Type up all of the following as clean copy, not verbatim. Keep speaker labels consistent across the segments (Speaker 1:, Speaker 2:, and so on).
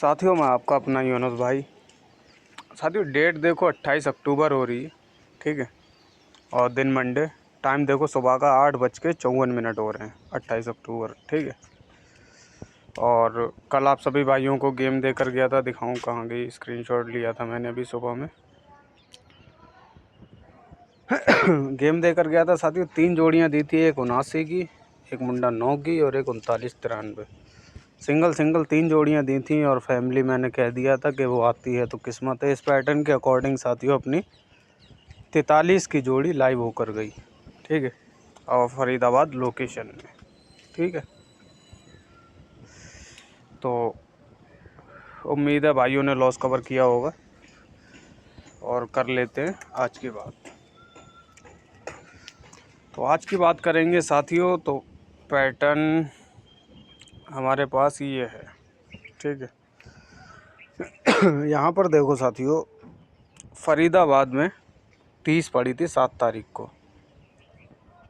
Speaker 1: साथियों, मैं आपका अपना यूनुस भाई। साथियों, डेट देखो 28 अक्टूबर हो रही है, ठीक है। और दिन मंडे, टाइम देखो सुबह का 8:54 हो रहे हैं, 28 अक्टूबर, ठीक है। और कल आप सभी भाइयों को गेम देकर गया था, दिखाऊं कहाँ गई, स्क्रीनशॉट लिया था मैंने अभी सुबह में। गेम देकर गया था साथियों, 3 जोड़ियाँ दी थी, एक 79 की, एक मुंडा 9 की और एक 39-93। सिंगल 3 जोड़ियाँ दी थी और फैमिली मैंने कह दिया था कि वो आती है तो किस्मत है। इस पैटर्न के अकॉर्डिंग साथियों अपनी 43 की जोड़ी लाइव होकर गई, ठीक है। और फरीदाबाद लोकेशन में, ठीक है। तो उम्मीद है भाइयों ने लॉस कवर किया होगा। और कर लेते हैं आज की बात। तो आज की बात करेंगे साथियों, तो पैटर्न हमारे पास ये है, ठीक है। यहाँ पर देखो साथियों, फरीदाबाद में 30 पड़ी थी 7 तारीख को,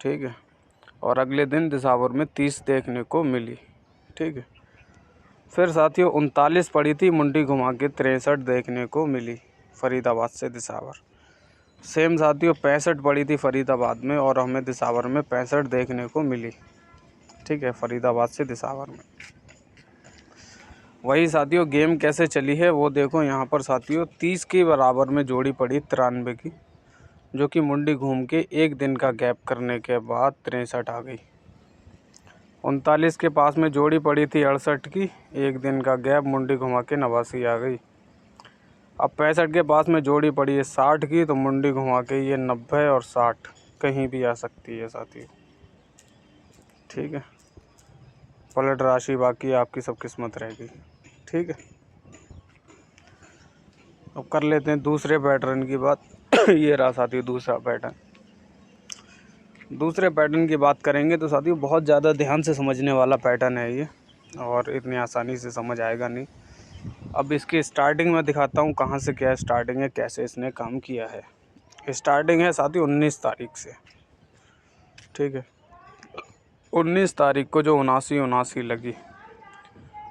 Speaker 1: ठीक है। और अगले दिन दिसावर में 30 देखने को मिली, ठीक है। फिर साथियों 39 पड़ी थी, मुंडी घुमा के 63 देखने को मिली फरीदाबाद से दिसावर। सेम साथियों 65 पड़ी थी फरीदाबाद में और हमें दिसावर में 65 देखने को मिली, ठीक है, फरीदाबाद से दिसावर में। वही साथियों गेम कैसे चली है वो देखो। यहाँ पर साथियों 30 के बराबर में जोड़ी पड़ी 93 की, जो कि मुंडी घूम के एक दिन का गैप करने के बाद 63 आ गई। 39 के पास में जोड़ी पड़ी थी 68 की, एक दिन का गैप, मुंडी घुमा के 89 आ गई। अब 65 के पास में जोड़ी पड़ी है 60 की, तो मुंडी घुमा के ये 90 और 60 कहीं भी आ सकती है साथियों, ठीक है। पलट राशि बाकी आपकी सब किस्मत रहेगी, ठीक है। अब कर लेते हैं दूसरे पैटर्न की बात। ये रहा साथियों दूसरा पैटर्न। दूसरे पैटर्न की बात करेंगे तो साथियों बहुत ज़्यादा ध्यान से समझने वाला पैटर्न है ये, और इतनी आसानी से समझ आएगा नहीं। अब इसकी स्टार्टिंग में दिखाता हूँ कहाँ से क्या स्टार्टिंग है, कैसे इसने काम किया है। स्टार्टिंग है साथियों 19 तारीख से, ठीक है। 19 तारीख को जो 79 लगी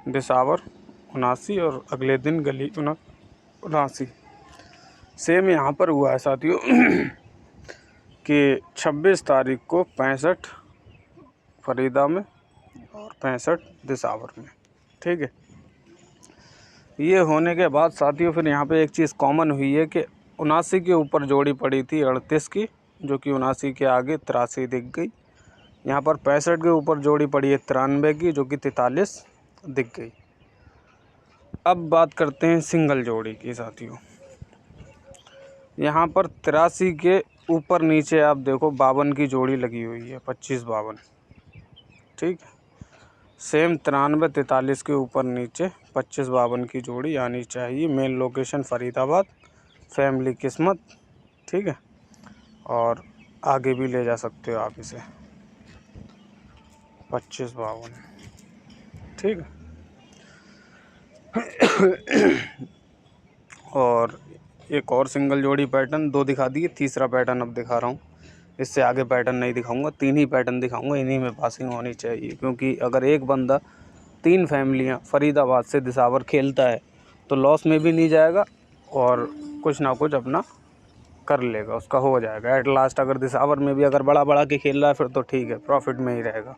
Speaker 1: दिसावर 79 और अगले दिन गली 79। सेम यहाँ पर हुआ है साथियों कि 26 तारीख को 65 फरीदा में और 65 दिसावर में, ठीक है। ये होने के बाद साथियों फिर यहाँ पे एक चीज़ कॉमन हुई है कि 79 के ऊपर जोड़ी पड़ी थी 38 की, जो कि 79 के आगे 83 दिख गई। यहाँ पर 65 के ऊपर जोड़ी पड़ी है 93 की, जो कि 43 दिख गई। अब बात करते हैं सिंगल जोड़ी की साथियों। यहाँ पर 83 के ऊपर नीचे आप देखो 52 की जोड़ी लगी हुई है, 25-52, ठीक है। सेम 93-43 के ऊपर नीचे 25-52 की जोड़ी आनी चाहिए। मेन लोकेशन फरीदाबाद, फैमिली किस्मत, ठीक है। और आगे भी ले जा सकते हो आप इसे 25-52, ठीक है। और एक और सिंगल जोड़ी पैटर्न 2 दिखा दिए, तीसरा पैटर्न अब दिखा रहा हूँ। इससे आगे पैटर्न नहीं दिखाऊंगा, 3 ही पैटर्न दिखाऊंगा, इन्हीं में पासिंग होनी चाहिए। क्योंकि अगर एक बंदा 3 फैमिलियाँ फरीदाबाद से दिसावर खेलता है तो लॉस में भी नहीं जाएगा और कुछ ना कुछ अपना कर लेगा, उसका हो जाएगा एट लास्ट। अगर दिसावर में भी अगर बड़ा के खेल रहा है फिर तो ठीक है, प्रॉफिट में ही रहेगा।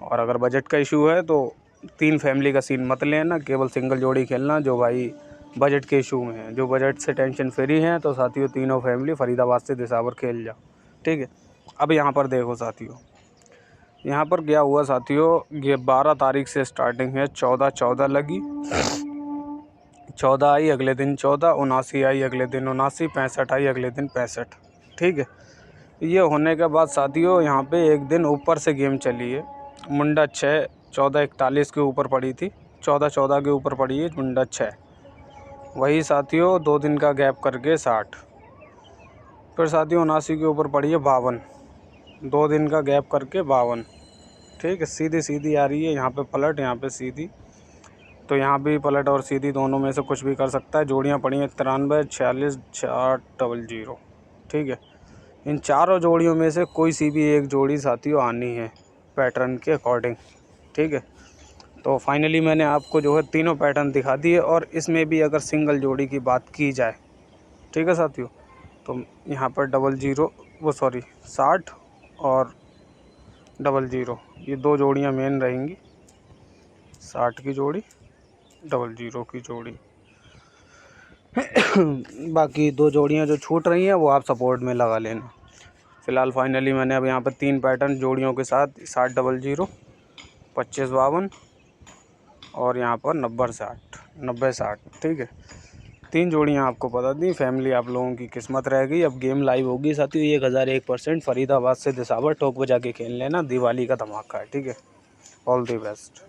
Speaker 1: और अगर बजट का इशू है तो 3 फैमिली का सीन मत लेना, केवल सिंगल जोड़ी खेलना। जो भाई बजट के इशू में है, जो बजट से टेंशन फ्री हैं, तो साथियों तीनों फैमिली फरीदाबाद से दिसावर खेल जाओ, ठीक है। अब यहाँ पर देखो साथियों, यहाँ पर क्या हुआ साथियों, ये 12 तारीख से स्टार्टिंग है। 14 लगी, 14 आई अगले दिन 14, 79 आई अगले दिन 79, 65 आई अगले दिन 65, ठीक है। ये होने के बाद साथियों यहाँ पे एक दिन ऊपर से गेम चली है। मुंडा 6 14-41 के ऊपर पड़ी थी, 14 के ऊपर पड़ी है मुंडा 6। वही साथियों 2 दिन का गैप करके 60। फिर साथियों 79 के ऊपर पड़ी है 52, 2 दिन का गैप करके 52, ठीक है। सीधी आ रही है, यहाँ पे पलट, यहाँ पे सीधी। तो यहाँ भी पलट और सीधी दोनों में से कुछ भी कर सकता है। जोड़ियाँ पड़ी हैं 93, 46, 400, ठीक है। इन चारों जोड़ियों में से कोई सी भी एक जोड़ी साथियों आनी है पैटर्न के अकॉर्डिंग, ठीक है। तो फाइनली मैंने आपको जो है तीनों पैटर्न दिखा दिए। और इसमें भी अगर सिंगल जोड़ी की बात की जाए, ठीक है साथियों, तो यहाँ पर 60 और 00 ये दो जोड़ियाँ मेन रहेंगी, 60 की जोड़ी, 00 की जोड़ी। बाकी दो जोड़ियाँ जो छूट रही हैं वो आप सपोर्ट में लगा लेना। फ़िलहाल फाइनली मैंने अब यहाँ पर 3 पैटर्न जोड़ियों के साथ 60 00, 25 52 और यहाँ पर 90 60, ठीक है। 3 जोड़ियाँ आपको बता दी। फैमिली आप लोगों की किस्मत रह गई। अब गेम लाइव होगी साथियों, 1001% फरीदाबाद से दिसावर टोक बजा के खेल लेना, दिवाली का धमाका है, ठीक है। All the best.